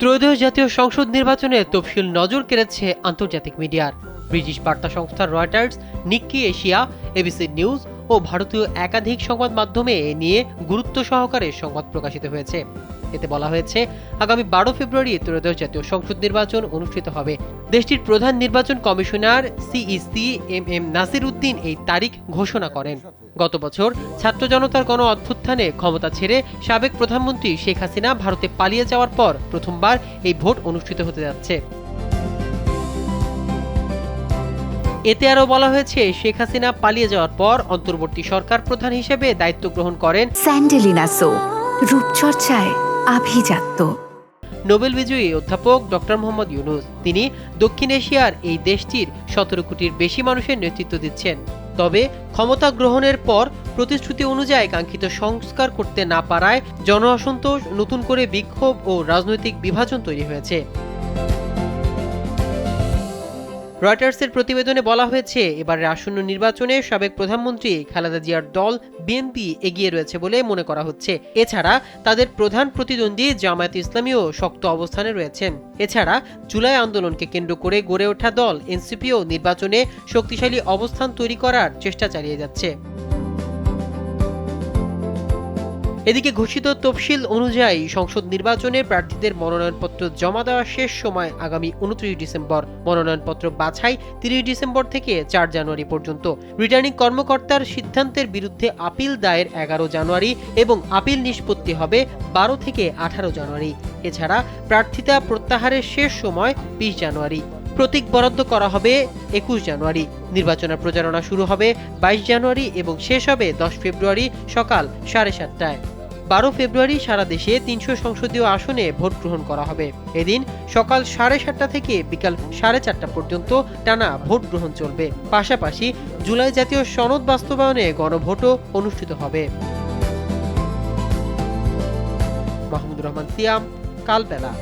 ত্রয়োদশ জাতীয় সংসদ নির্বাচনে তফসিল নজর কেড়েছে আন্তর্জাতিক মিডিয়ার। ব্রিটিশ বার্তা সংস্থা Reuters, Nikkei Asia, ABC News ও ভারতীয় একাধিক সংবাদ মাধ্যমে এ নিয়ে গুরুত্ব সহকারে সংবাদ প্রকাশিত হয়েছে। এতে বলা হয়েছে, আগামী 12 ফেব্রুয়ারি ত্রয়োদশ জাতীয় সংসদ নির্বাচন অনুষ্ঠিত হবে। দেশটির প্রধান নির্বাচন কমিশনার সিইসি এম নাসির উদ্দিন এই তারিখ ঘোষণা করেন। গত বছর ছাত্র জনতার গণ অভ্যুত্থানে ক্ষমতা ছেড়ে সাবেক প্রধানমন্ত্রী শেখ হাসিনা ভারতে পালিয়ে যাওয়ার পর প্রথমবার এই ভোট অনুষ্ঠিত হতে যাচ্ছে। এতে আরও বলা হয়েছে, শেখ হাসিনা পালিয়ে যাওয়ার পর অন্তর্বর্তী সরকার প্রধান হিসেবে দায়িত্ব গ্রহণ করেন স্যান্ডেলিনা সো, রূপচর্চায় আভিজাত্য নোবেল বিজয়ী অধ্যাপক ডক্টর মোহাম্মদ ইউনূস। তিনি দক্ষিণ এশিয়ার এই দেশটির 17 কোটির বেশি মানুষের নেতৃত্ব দিচ্ছেন। তবে ক্ষমতা গ্রহণের পর প্রতিশ্রুতি অনুযায়ী কাঙ্ক্ষিত সংস্কার করতে না পারায় জন অসন্তোষ, নতুন করে বিক্ষোভ ও রাজনৈতিক বিভাজন তৈরি হয়েছে। রয়টার্সের প্রতিবেদনে বলা হয়েছে, এবারের আসন্ন নির্বাচনে সাবেক প্রধানমন্ত্রী খালেদা জিয়ার দল বিএনপি এগিয়ে রয়েছে বলে মনে করা হচ্ছে। এছাড়া তাদের প্রধান প্রতিদ্বন্দ্বী জামায়াতে ইসলামীও শক্ত অবস্থানে রয়েছেন। এছাড়া জুলাই আন্দোলনকে কেন্দ্র করে গড়ে ওঠা দল এনসিপিও নির্বাচনে শক্তিশালী অবস্থান তৈরি করার চেষ্টা চালিয়ে যাচ্ছে। এদিকে ঘোষিত তফসিল অনুযায়ী সংসদ নির্বাচনে প্রার্থীদের মনোনয়নপত্র জমা দেওয়ার শেষ সময় আগামী 29 ডিসেম্বর। মনোনয়নপত্র বাছাই 30 ডিসেম্বর থেকে 4 জানুয়ারি পর্যন্ত। রিটার্নিং কর্মকর্তার সিদ্ধান্তের বিরুদ্ধে আপিল দায়ের 11 জানুয়ারি এবং আপিল নিষ্পত্তি হবে 12 থেকে 18 জানুয়ারি। এছাড়া প্রার্থিতা প্রত্যাহারের শেষ সময় 20 জানুয়ারি। প্রতীক বরাদ্দ করা হবে 21 জানুয়ারি। নির্বাচনের প্রচারণা শুরু হবে 22 জানুয়ারি এবং শেষ হবে 10 ফেব্রুয়ারি সকাল 7:30টায়। 12 ফেব্রুয়ারি সারা দেশে 300 সংসদীয় আসনে ভোট গ্রহণ করা হবে। এদিন সকাল 7:30টা থেকে বিকাল 4:30টা পর্যন্ত টানা ভোট গ্রহণ চলবে। পাশাপাশি জুলাই জাতীয় সনদ বাস্তবায়নে গণভোটও অনুষ্ঠিত হবে। মাহমুদুর রহমান সিয়াম, কালবেলা।